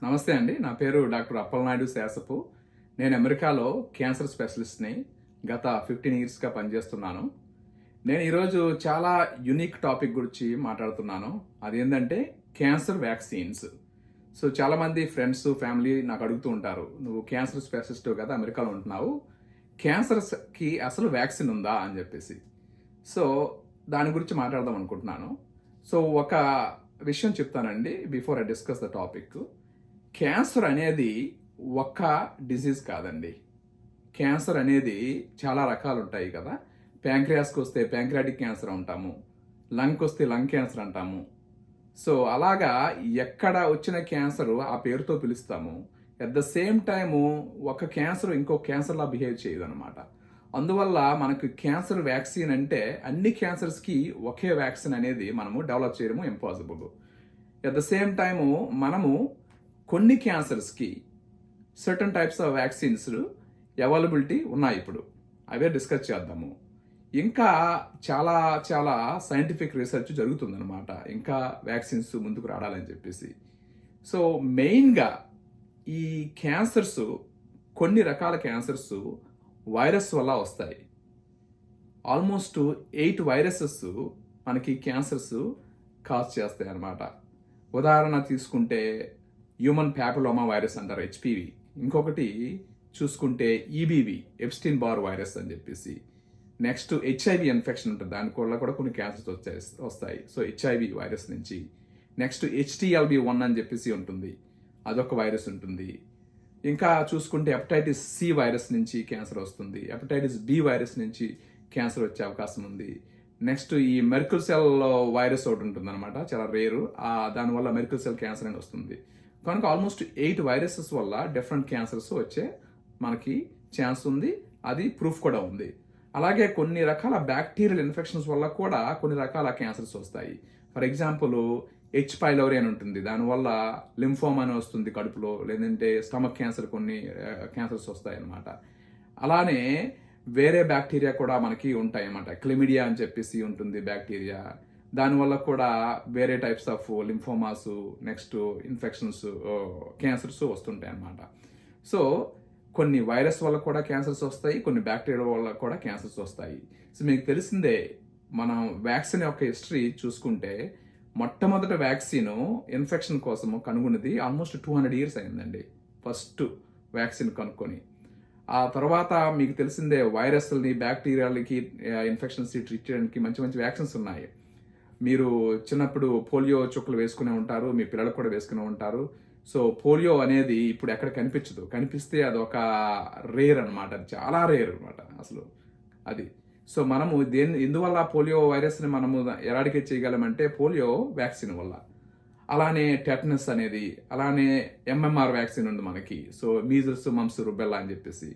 నమస్తే అండి. నా పేరు డాక్టర్ అప్పలనాయుడు శాసపు. నేను అమెరికాలో క్యాన్సర్ స్పెషలిస్ట్‌ని. గత 15 ఇయర్స్‌గా పనిచేస్తున్నాను. నేను ఈరోజు చాలా యూనిక్ టాపిక్ గురించి మాట్లాడుతున్నాను. అదేంటంటే క్యాన్సర్ వ్యాక్సిన్స్. చాలామంది ఫ్రెండ్స్, ఫ్యామిలీ నాకు అడుగుతూ ఉంటారు. "నువ్వు క్యాన్సర్ స్పెషలిస్ట్‌వి కదా! అమెరికాలో ఉంటున్నావు. క్యాన్సర్స్‌కి అసలు వ్యాక్సిన్ ఉందా?" అని చెప్పేసి. సో, దాని గురించి మాట్లాడదాం అనుకుంటున్నాను. ఒక విషయం చెప్తానండి before I discuss the topic. Cancer అనేది ఒక్క డిసీజ్ కాదండి. క్యాన్సర్ అనేది చాలా రకాలు ఉంటాయి కదా. ప్యాంక్రియాస్కి వస్తే ప్యాంక్రియాటిక్ క్యాన్సర్ అంటాము, లంగ్కి వస్తే లంగ్ క్యాన్సర్ అంటాము. అలాగా ఎక్కడ వచ్చిన క్యాన్సర్ ఆ పేరుతో పిలుస్తాము. అట్ ద సేమ్ టైము ఒక క్యాన్సర్ ఇంకో క్యాన్సర్లా బిహేవ్ చేయదన్నమాట. అందువల్ల మనకు క్యాన్సర్ వ్యాక్సిన్ అంటే అన్ని క్యాన్సర్స్కి ఒకే వ్యాక్సిన్ అనేది మనము డెవలప్ చేయడము impossible. At the same time మనము కొన్ని క్యాన్సర్స్కి certain types of vaccines availability ఉన్నాయి. ఇప్పుడు అవే డిస్కస్ చేద్దాము. ఇంకా చాలా చాలా సైంటిఫిక్ రీసెర్చ్ జరుగుతుందన్నమాట, ఇంకా వ్యాక్సిన్స్ ముందుకు రావాలని చెప్పేసి. మెయిన్గా ఈ క్యాన్సర్స్, కొన్ని రకాల క్యాన్సర్స్ వైరస్ వల్ల వస్తాయి. ఆల్మోస్ట్ 8 వైరసెస్ మనకి క్యాన్సర్స్ కాజ్ చేస్తాయి అన్నమాట. ఉదాహరణ తీసుకుంటే హ్యూమన్ ప్యాపిలోమా వైరస్ అంటారు, హెచ్పివి. ఇంకొకటి చూసుకుంటే ఈబీవి, ఎప్స్టీన్ బార్ వైరస్ అని చెప్పేసి. నెక్స్ట్ హెచ్ఐవి ఇన్ఫెక్షన్ ఉంటుంది, దానివల్ల కూడా కొన్ని క్యాన్సర్స్ వస్తాయి. హెచ్ఐవి వైరస్ నుంచి. నెక్స్ట్ HTLV-1 అని చెప్పేసి ఉంటుంది, అదొక వైరస్ ఉంటుంది. ఇంకా చూసుకుంటే హెపటైటిస్ సి వైరస్ నుంచి క్యాన్సర్ వస్తుంది. హెపటైటిస్ బి వైరస్ నుంచి క్యాన్సర్ వచ్చే అవకాశం ఉంది. నెక్స్ట్ ఈ మెర్కుల్ సెల్ వైరస్ ఒకటి ఉంటుంది అనమాట, చాలా రేరు. దానివల్ల మెర్కుల్ సెల్ క్యాన్సర్ అని వస్తుంది. కనుక ఆల్మోస్ట్ 8 వైరసెస్ వల్ల డిఫరెంట్ క్యాన్సర్స్ వచ్చే మనకి ఛాన్స్ ఉంది. అది ప్రూఫ్ కూడా ఉంది. అలాగే కొన్ని రకాల బ్యాక్టీరియల్ ఇన్ఫెక్షన్స్ వల్ల కూడా కొన్ని రకాల క్యాన్సర్స్ వస్తాయి. ఫర్ ఎగ్జాంపుల్ హెచ్ పైలోరీ అని ఉంటుంది, దానివల్ల లింఫోమా అని వస్తుంది కడుపులో, లేదంటే స్టమక్ క్యాన్సర్, కొన్ని క్యాన్సర్స్ వస్తాయి అన్నమాట. అలానే వేరే బ్యాక్టీరియా కూడా మనకి ఉంటాయి అన్నమాట. క్లెమిడియా అని చెప్పేసి ఉంటుంది బ్యాక్టీరియా, దానివల్ల కూడా వేరే types of lymphomas, next infections, cancers వస్తుంటాయి అన్నమాట. కొన్ని వైరస్ వల్ల కూడా క్యాన్సర్స్ వస్తాయి, కొన్ని బ్యాక్టీరియా వల్ల కూడా క్యాన్సర్స్ వస్తాయి. మీకు తెలిసిందే, మనం వ్యాక్సిన్ యొక్క హిస్టరీ చూసుకుంటే మొట్టమొదటి వ్యాక్సిన్ ఇన్ఫెక్షన్ కోసం కనుగొన్నది ఆల్మోస్ట్ 200 ఇయర్స్ అయిందండి, ఫస్ట్ వ్యాక్సిన్ కనుక్కొని. ఆ తర్వాత మీకు తెలిసిందే, వైరస్ని, బ్యాక్టీరియాలకి, ఇన్ఫెక్షన్స్ ట్రీట్ చేయడానికి మంచి మంచి వ్యాక్సిన్స్ ఉన్నాయి. మీరు చిన్నప్పుడు పోలియో చుక్కలు వేసుకునే ఉంటారు, మీ పిల్లలకు కూడా వేసుకునే ఉంటారు. పోలియో అనేది ఇప్పుడు ఎక్కడ కనిపించదు, కనిపిస్తే అది ఒక రేర్ అనమాట, అది చాలా రేర్ అనమాట అసలు అది. మనము ఎందువల్ల పోలియో వైరస్ని మనము ఎరాడికేట్ చేయగలమంటే పోలియో వ్యాక్సిన్ వల్ల. అలానే టెటనస్ అనేది, అలానే MMR వ్యాక్సిన్ ఉంది మనకి. మీజిల్స్, మమ్స్, రుబెల్లా అని చెప్పేసి.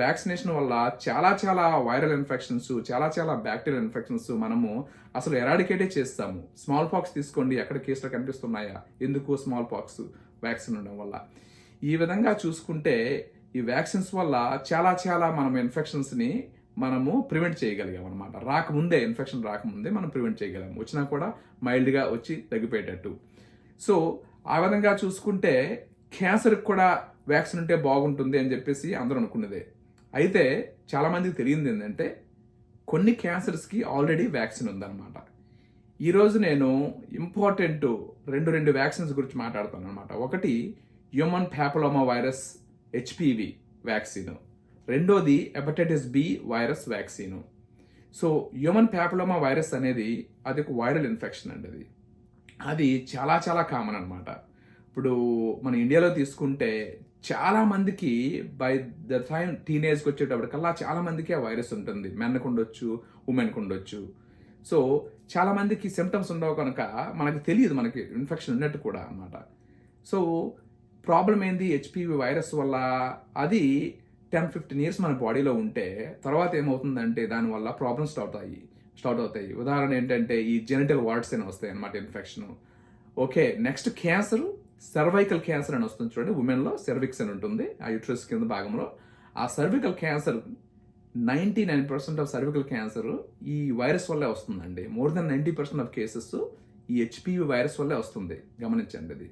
వ్యాక్సినేషన్ వల్ల చాలా చాలా వైరల్ ఇన్ఫెక్షన్స్, చాలా చాలా బ్యాక్టీరియల్ ఇన్ఫెక్షన్స్ మనము అసలు ఎరాడికేటే చేస్తాము. స్మాల్ పాక్స్ తీసుకోండి, ఎక్కడ కేసులు కనిపిస్తున్నాయా? ఎందుకు? స్మాల్ పాక్స్ వ్యాక్సిన్ ఉండడం వల్ల. ఈ విధంగా చూసుకుంటే ఈ వ్యాక్సిన్స్ వల్ల చాలా చాలా మనం ఇన్ఫెక్షన్స్ని మనము ప్రివెంట్ చేయగలిగాం అనమాట. ఇన్ఫెక్షన్ రాకముందే మనం ప్రివెంట్ చేయగలిగాం, వచ్చినా కూడా మైల్డ్గా వచ్చి తగ్గిపోయేటట్టు. ఆ విధంగా చూసుకుంటే క్యాన్సర్కి కూడా వ్యాక్సిన్ ఉంటే బాగుంటుంది అని చెప్పేసి అందరూ అనుకున్నదే. అయితే చాలామందికి తెలియంది ఏంటంటే కొన్ని క్యాన్సర్స్కి ఆల్రెడీ వ్యాక్సిన్ ఉందన్నమాట. ఈరోజు నేను ఇంపార్టెంట్ రెండు వ్యాక్సిన్స్ గురించి మాట్లాడుతాను అనమాట. ఒకటి human papilloma virus HPV vaccine, రెండోది hepatitis B virus vaccine. Human papilloma virus అనేది అది ఒక వైరల్ ఇన్ఫెక్షన్ అండి. అది చాలా చాలా కామన్ అనమాట. ఇప్పుడు మన ఇండియాలో తీసుకుంటే చాలా మందికి బై ద టైం టీనేజ్కి వచ్చేటప్పటికల్లా చాలా మందికి ఆ వైరస్ ఉంటుంది. మెన్కి ఉండొచ్చు, ఉమెన్కి ఉండొచ్చు. చాలా మందికి సిమ్టమ్స్ ఉండవు కనుక మనకి తెలియదు మనకి ఇన్ఫెక్షన్ ఉన్నట్టు కూడా అనమాట. ప్రాబ్లం ఏంది? HPV వైరస్ వల్ల అది 10-15 ఇయర్స్ మన బాడీలో ఉంటే తర్వాత ఏమవుతుందంటే దానివల్ల ప్రాబ్లమ్స్ స్టార్ట్ అవుతాయి. ఉదాహరణ ఏంటంటే ఈ జెనిటల్ వార్డ్స్ అని వస్తాయి అనమాట, infection. Next cancer, cervical cancer అని వస్తుంది చూడండి. ఉమెన్లో సెర్విక్స్ అని ఉంటుంది, ఆ యూట్రస్ కింద భాగంలో. ఆ cervical cancer 99% of cervical cancer ఈ వైరస్ వల్లే వస్తుందండి. మోర్ దెన్ 90% ఆఫ్ కేసెస్ ఈ HPV వైరస్ వల్లే వస్తుంది, గమనించండి అది.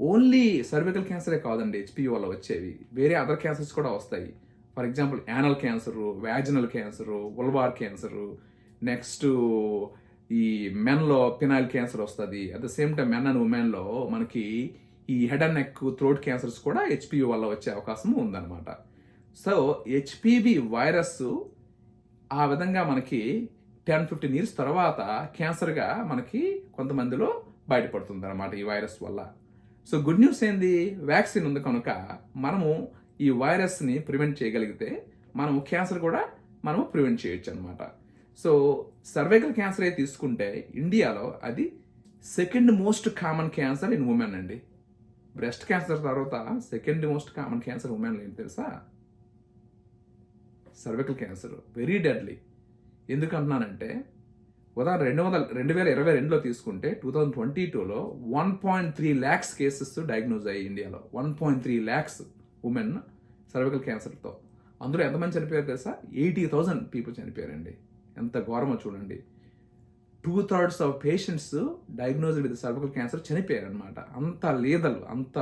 ఓన్లీ సర్వికల్ క్యాన్సరే కాదండి హెచ్పివి వల్ల వచ్చేవి, వేరే అదర్ క్యాన్సర్స్ కూడా వస్తాయి. For example anal cancer, vaginal cancer, vulvar cancer, next ఈ మెన్లో పినాయిల్ క్యాన్సర్ వస్తుంది. At the same time men and ఉమెన్లో మనకి ఈ head and neck, throat cancers కూడా హెచ్పివి వల్ల వచ్చే అవకాశం ఉందన్నమాట. సో హెచ్పివి వైరస్ ఆ విధంగా మనకి 10-15 ఇయర్స్ తర్వాత క్యాన్సర్గా మనకి కొంతమందిలో బయటపడుతుంది అనమాట ఈ వైరస్ వల్ల. సో గుడ్ న్యూస్ ఏంది, వ్యాక్సిన్ ఉంది కనుక మనము ఈ వైరస్ని ప్రివెంట్ చేయగలిగితే మనము క్యాన్సర్ కూడా మనము ప్రివెంట్ చేయొచ్చు అనమాట. సో సర్వైకల్ క్యాన్సర్ అయితే తీసుకుంటే ఇండియాలో అది second most common cancer in women అండి. బ్రెస్ట్ క్యాన్సర్ తర్వాత సెకండ్ మోస్ట్ కామన్ క్యాన్సర్ ఉమెన్లో ఏంటి తెలుసా? Cervical cancer. Very deadly. ఎందుకు అంటున్నానంటే ఉదాహరణ 2022లో తీసుకుంటే 2022లో 1.3 lakhs కేసెస్ డయాగ్నోజ్ అయ్యి ఇండియాలో. 1.3 lakhs ఉమెన్ సర్వైకల్ క్యాన్సర్తో. అందులో ఎంతమంది చనిపోయారు తెలుసా? 80,000 పీపుల్ చనిపోయారండి. ఎంత ఘోరమో చూడండి. 2/3 of patients diagnosed with cervical cancer చనిపోయారు అనమాట. అంత లీదల్, అంత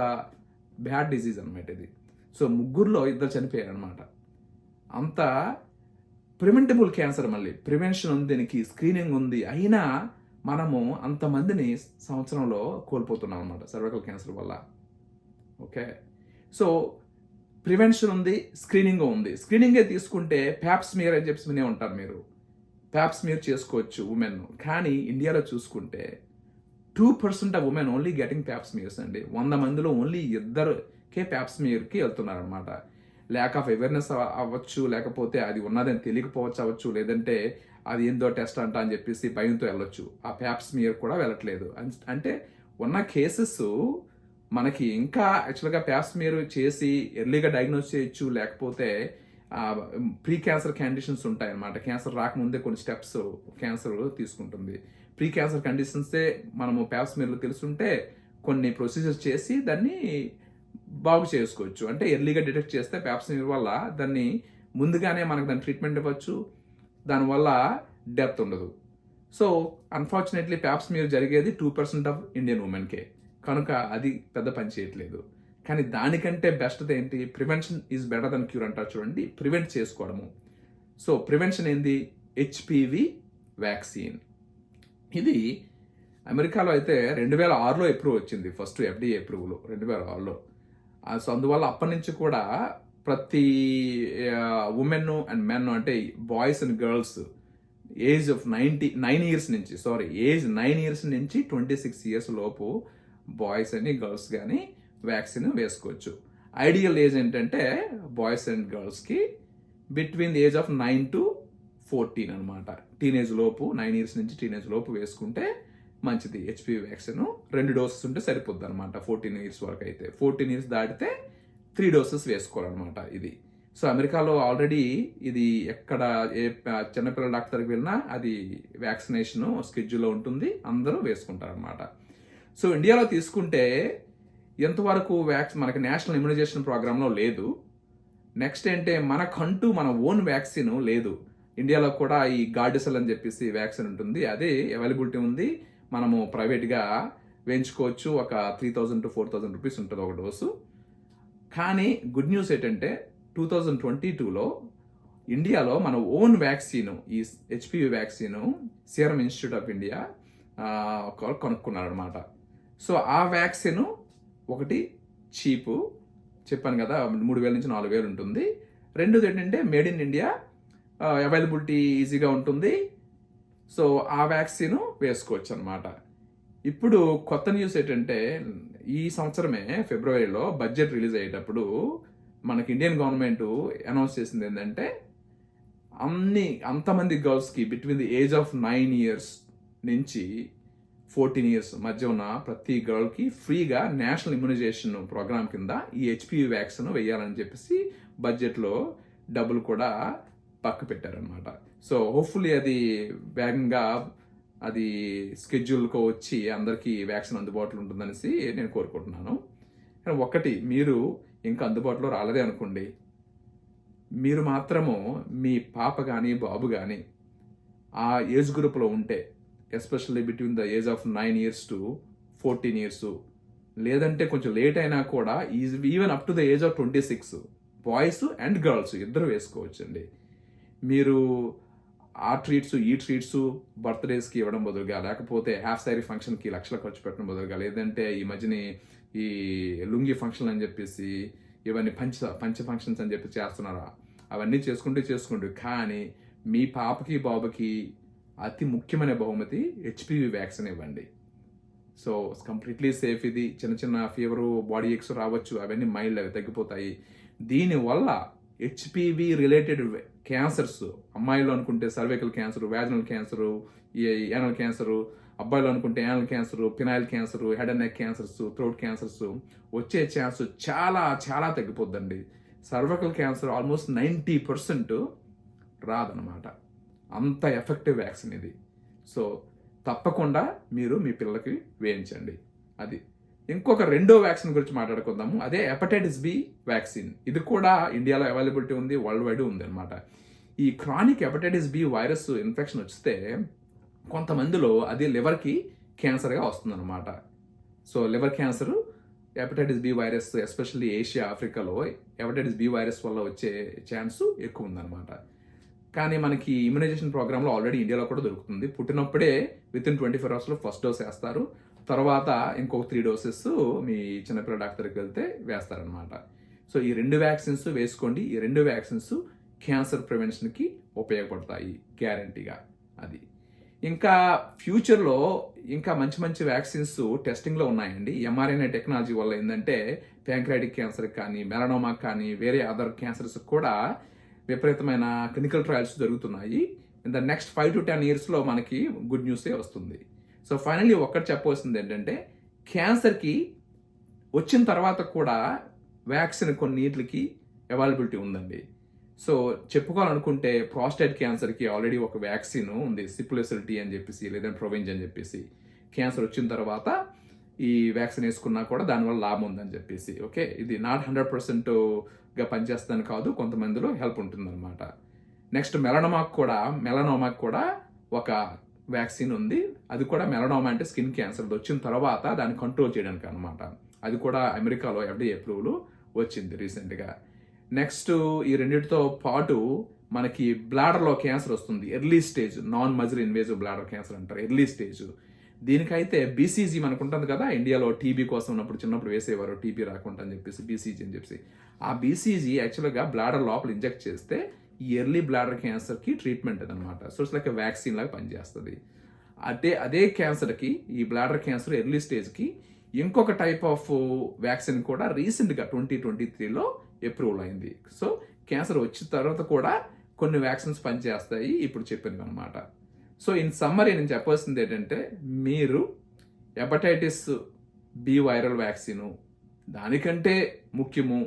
బ్యాడ్ డిజీజ్ అనమాట ఇది. సో 3లో 2 చనిపోయారు అనమాట. అంత ప్రివెంటబుల్ క్యాన్సర్, మళ్ళీ ప్రివెన్షన్ ఉంది, దీనికి స్క్రీనింగ్ ఉంది, అయినా మనము అంతమందిని సంవత్సరంలో కోల్పోతున్నాం అనమాట సర్వైకల్ క్యాన్సర్ వల్ల. ఓకే, సో ప్రివెన్షన్ ఉంది, స్క్రీనింగ్ ఉంది. స్క్రీనింగే తీసుకుంటే ప్యాప్స్మియర్ అని చెప్పి వినే ఉంటారు మీరు. ప్యాప్స్మియర్ చేసుకోవచ్చు ఉమెన్. కానీ ఇండియాలో చూసుకుంటే 2% of women only getting Pap smears అండి. 100 మందిలో ఓన్లీ 2కే ప్యాప్స్మియర్కి వెళ్తున్నారు అనమాట. ల్యాక్ ఆఫ్ అవేర్నెస్ అవ్వచ్చు, లేకపోతే అది ఉన్నదని తెలియకపోవచ్చు అవ్వచ్చు, లేదంటే అది ఏందో టెస్ట్ అంట అని చెప్పేసి భయంతో వెళ్ళొచ్చు. ఆ ప్యాప్స్మియర్ కూడా వెళ్ళట్లేదు. అంటే ఉన్న కేసెస్ మనకి ఇంకా యాక్చువల్గా ప్యాప్స్మియర్ చేసి ఎర్లీగా డయాగ్నోస్ చేయొచ్చు, లేకపోతే ప్రీ క్యాన్సర్ కండిషన్స్ ఉంటాయి అన్నమాట. క్యాన్సర్ రాకముందే కొన్ని స్టెప్స్ క్యాన్సర్ తీసుకుంటుంది. ప్రీ క్యాన్సర్ కండిషన్సే మనము ప్యాప్స్మియర్లో తెలుసుంటే కొన్ని ప్రొసీజర్స్ చేసి దాన్ని బాగు చేసుకోవచ్చు. అంటే ఎర్లీగా డిటెక్ట్ చేస్తే ప్యాప్స్మియర్ వల్ల దాన్ని ముందుగానే మనకు దాని ట్రీట్మెంట్ ఇవ్వచ్చు, దానివల్ల డెత్ ఉండదు. సో అన్ఫార్చునేట్లీ ప్యాప్స్మియర్ జరిగేది 2% ఆఫ్ ఇండియన్ ఉమెన్కే, కనుక అది పెద్ద పని చేయట్లేదు. కానీ దానికంటే బెస్ట్ ఏంటి? Prevention is better then cure అంటారు చూడండి. ప్రివెంట్ చేసుకోవడము. సో ప్రివెన్షన్ ఏంది? HPV vaccine. ఇది అమెరికాలో అయితే 2006లో అప్రూవ్ వచ్చింది, ఫస్ట్ FDA అప్రూవల్ 2006లో. సో అందువల్ల అప్పటి నుంచి కూడా ప్రతి ఉమెన్ అండ్ మెన్, అంటే boys and girls age 9 years నుంచి, ఏజ్ 9 ఇయర్స్ నుంచి 26 ఇయర్స్ లోపు బాయ్స్ అని గర్ల్స్ కానీ వ్యాక్సిన్ వేసుకోవచ్చు. ఐడియల్ ఏజ్ ఏంటంటే బాయ్స్ అండ్ గర్ల్స్కి between the age of 9 to 14 అనమాట. టీనేజ్ లోపు, 9 ఇయర్స్ నుంచి టీనేజ్ లోపు వేసుకుంటే మంచిది. హెచ్పివి వ్యాక్సిన్ 2 డోసెస్ ఉంటే సరిపోద్ది అనమాట. 14 ఇయర్స్ వరకు అయితే. 14 ఇయర్స్ దాటితే 3 డోసెస్ వేసుకోవాలన్నమాట ఇది. సో అమెరికాలో ఆల్రెడీ ఇది ఎక్కడ ఏ చిన్నపిల్లల డాక్టర్కి వెళ్ళినా అది వ్యాక్సినేషన్ స్కెడ్యూల్లో ఉంటుంది, అందరూ వేసుకుంటారనమాట. సో ఇండియాలో తీసుకుంటే ఎంతవరకు మనకి నేషనల్ ఇమ్యునైజేషన్ ప్రోగ్రాంలో లేదు. నెక్స్ట్ ఏంటంటే మనకంటూ మన ఓన్ వ్యాక్సిన్ లేదు. ఇండియాలో కూడా ఈ గార్డిసెల్ అని చెప్పేసి వ్యాక్సిన్ ఉంటుంది, అదే అవైలబిలిటీ ఉంది. మనము ప్రైవేట్గా వేయించుకోవచ్చు. ఒక 3,000 to 4,000 రూపీస్ ఉంటుంది ఒక డోసు. కానీ గుడ్ న్యూస్ ఏంటంటే 2022లో ఇండియాలో మన ఓన్ వ్యాక్సిన్, ఈ HPV vaccine Serum Institute of India కనుక్కున్నారనమాట. సో ఆ వ్యాక్సిన్ ఒకటి చీపు, చెప్పాను కదా, 3,000 నుంచి 4,000 ఉంటుంది. రెండోది ఏంటంటే మేడ్ ఇన్ ఇండియా, అవైలబిలిటీ ఈజీగా ఉంటుంది. సో ఆ వ్యాక్సిన్ వేసుకోవచ్చు అనమాట. ఇప్పుడు కొత్త న్యూస్ ఏంటంటే ఈ సంవత్సరమే ఫిబ్రవరిలో బడ్జెట్ రిలీజ్ అయ్యేటప్పుడు మనకి ఇండియన్ గవర్నమెంట్ అనౌన్స్ చేసింది ఏంటంటే అంతమంది గర్ల్స్కి between the age of 9 years నుంచి 14 ఇయర్స్ మధ్య ఉన్న ప్రతి గర్ల్కి ఫ్రీగా నేషనల్ ఇమ్యునైజేషన్ ప్రోగ్రామ్ కింద ఈ హెచ్పివి వ్యాక్సిన్ వేయాలని చెప్పేసి బడ్జెట్లో డబ్బులు కూడా పక్క పెట్టారనమాట. సో హోప్ఫుల్లీ అది వేగంగా అది స్కెడ్యూల్కో వచ్చి అందరికీ వ్యాక్సిన్ అందుబాటులో ఉంటుందనేసి నేను కోరుకుంటున్నాను. కానీ ఒక్కటి, మీరు ఇంకా అందుబాటులో రాలేదే అనుకోండి, మీరు మాత్రము మీ పాప కానీ బాబు కానీ ఆ ఏజ్ గ్రూప్లో ఉంటే, especially between the age of 9 years to 14 years, లేదంటే కొంచెం లేట్ అయినా కూడా even up to the age of 26 boys and girls ఇద్దరు వేసుకోవచ్చండి. మీరు ఆ ట్రీట్స్ ఈ ట్రీట్స్ బర్త్డేస్కి ఇవ్వడం బదులుగా, లేకపోతే హాఫ్ సారీ ఫంక్షన్కి లక్షలు ఖర్చు పెట్టడం బదులుగా, లేదంటే ఈ మధ్యని ఈ లుంగి ఫంక్షన్ అని చెప్పేసి ఇవన్నీ పంచ ఫంక్షన్స్ అని చెప్పి చేస్తున్నారా, అవన్నీ చేసుకుంటూ కానీ మీ పాపకి బాబుకి అతి ముఖ్యమైన బహుమతి హెచ్పివి వ్యాక్సిన్ ఇవ్వండి. So completely safe. ఇది చిన్న ఫీవరు, బాడీ ఎక్స్ రావచ్చు, అవన్నీ మైల్డ్, అవి తగ్గిపోతాయి. దీనివల్ల హెచ్పివి రిలేటెడ్ క్యాన్సర్స్, అమ్మాయిలు అనుకుంటే cervical cancer, vaginal cancer, anal cancer, అబ్బాయిలు అనుకుంటే anal cancer, penile cancer, head and neck cancers, throat cancers వచ్చే ఛాన్స్ చాలా తగ్గిపోద్దండి. సర్వైకల్ క్యాన్సర్ ఆల్మోస్ట్ 90% రాదనమాట. అంత ఎఫెక్టివ్ వ్యాక్సిన్ ఇది. సో తప్పకుండా మీరు మీ పిల్లలకి వేయించండి. అది ఇంకొక రెండో వ్యాక్సిన్ గురించి మాట్లాడుకుందాము. అదే హెపటైటిస్ బి వ్యాక్సిన్. ఇది కూడా ఇండియాలో అవైలబిలిటీ ఉంది, వరల్డ్ వైడ్ ఉంది అనమాట. ఈ chronic hepatitis B virus infection వస్తే కొంతమందిలో అది లివర్కి క్యాన్సర్గా వస్తుందన్నమాట. So liver cancer, hepatitis B virus, especially Asia, ఆఫ్రికాలో హెపటైటిస్ బి వైరస్ వల్ల వచ్చే ఛాన్స్ ఎక్కువ ఉందన్నమాట. కానీ మనకి ఇమ్యునైజేషన్ ప్రోగ్రాంలో ఆల్రెడీ ఇండియాలో కూడా దొరుకుతుంది. పుట్టినప్పుడే within 24 hours first dose వేస్తారు. తర్వాత ఇంకొక 3 doses మీ చిన్నపిల్ల డాక్టర్కి వెళ్తే వేస్తారనమాట. సో ఈ 2 వ్యాక్సిన్స్ వేసుకోండి. ఈ 2 వ్యాక్సిన్స్ క్యాన్సర్ ప్రివెన్షన్కి ఉపయోగపడతాయి గ్యారంటీగా. అది ఇంకా ఫ్యూచర్లో ఇంకా మంచి వ్యాక్సిన్స్ టెస్టింగ్లో ఉన్నాయండి. ఎంఆర్ఎన్ఏ టెక్నాలజీ వల్ల ఏంటంటే ప్యాంక్రియాటిక్ క్యాన్సర్కి కానీ, మెలనోమాకి కానీ, వేరే అదర్ క్యాన్సర్స్ కూడా విపరీతమైన క్లినికల్ ట్రయల్స్ జరుగుతున్నాయి. In the next 5 to 10 years మనకి గుడ్ న్యూసే వస్తుంది. సో ఫైనల్లీ ఒక్కటి చెప్పవలసింది ఏంటంటే, క్యాన్సర్కి వచ్చిన తర్వాత కూడా వ్యాక్సిన్ కొన్నిటికి అవైలబిలిటీ ఉందండి. సో చెప్పుకోవాలనుకుంటే ప్రాస్టేట్ క్యాన్సర్కి ఆల్రెడీ ఒక వ్యాక్సిన్ ఉంది, సిప్లెసిలిటీ అని చెప్పేసి, లేదంటే ప్రొవెంజ్ అని చెప్పేసి. క్యాన్సర్ వచ్చిన తర్వాత ఈ వ్యాక్సిన్ వేసుకున్నా కూడా దానివల్ల లాభం ఉందని చెప్పేసి. ఓకే, ఇది నాట్ 100%గా పనిచేస్తుందని కాదు, కొంతమందిలో హెల్ప్ ఉంటుందన్నమాట. నెక్స్ట్ మెలనోమాకి కూడా ఒక వ్యాక్సిన్ ఉంది. అది కూడా మెలనోమా అంటే స్కిన్ క్యాన్సర్ వచ్చిన తర్వాత దాన్ని కంట్రోల్ చేయడానికి అనమాట. అది కూడా అమెరికాలో FDA అప్రూవల్ వచ్చింది రీసెంట్గా. నెక్స్ట్ ఈ రెండింటితో పాటు మనకి బ్లాడర్లో క్యాన్సర్ వస్తుంది, early stage, non muscle invasive bladder cancer అంటారు, ఎర్లీ స్టేజ్. దీనికైతే BCG మనకు ఉంటుంది కదా, ఇండియాలో టీబీ కోసం ఉన్నప్పుడు చిన్నప్పుడు వేసేవారు, టీబీ రాకుండా అని చెప్పేసి BCG అని చెప్పేసి. ఆ BCG యాక్చువల్గా బ్లాడర్ లోపల ఇంజెక్ట్ చేస్తే ఈ ఎర్లీ బ్లాడర్ క్యాన్సర్కి ట్రీట్మెంట్ అదనమాట. సో ఇట్స్ లైక్ వ్యాక్సిన్ లాగా పనిచేస్తుంది. అదే క్యాన్సర్కి, ఈ బ్లాడర్ క్యాన్సర్ ఎర్లీ స్టేజ్కి ఇంకొక టైప్ ఆఫ్ వ్యాక్సిన్ కూడా రీసెంట్గా 2023లో అప్రూవల్ అయింది. సో క్యాన్సర్ వచ్చిన తర్వాత కూడా కొన్ని వ్యాక్సిన్స్ పనిచేస్తాయి ఇప్పుడు చెప్పినవి అనమాట. సో ఇన్ సమ్మరీ నేను చెప్పాల్సింది ఏంటంటే, మీరు హెపటైటిస్ బి వైరల్ వ్యాక్సిన్, దానికంటే ముఖ్యము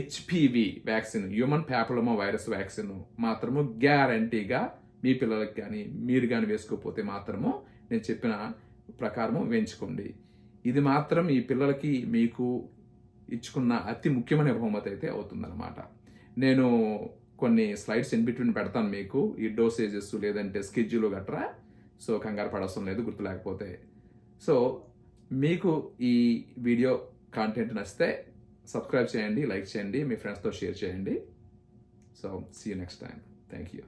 HPV vaccine, human papilloma virus vaccine మాత్రము గ్యారంటీగా మీ పిల్లలకి కానీ మీరు కానీ వేసుకోకపోతే మాత్రము నేను చెప్పిన ప్రకారము వేయించుకోండి. ఇది మాత్రం ఈ పిల్లలకి మీకు ఇచ్చుకున్న అతి ముఖ్యమైన బహుమతి అయితే అవుతుందన్నమాట. నేను కొన్ని స్లైడ్స్ ఇన్ బిట్వీన్ పెడతాను మీకు, ఈ డోసేజెస్ లేదంటే స్కెడ్యూల్ గట్రా. సో కంగారు పడవసరం లేదు గుర్తు లేకపోతే. సో మీకు ఈ వీడియో కాంటెంట్ నచ్చితే సబ్స్క్రైబ్ చేయండి, లైక్ చేయండి, మీ ఫ్రెండ్స్తో షేర్ చేయండి. So see you next time. Thank you.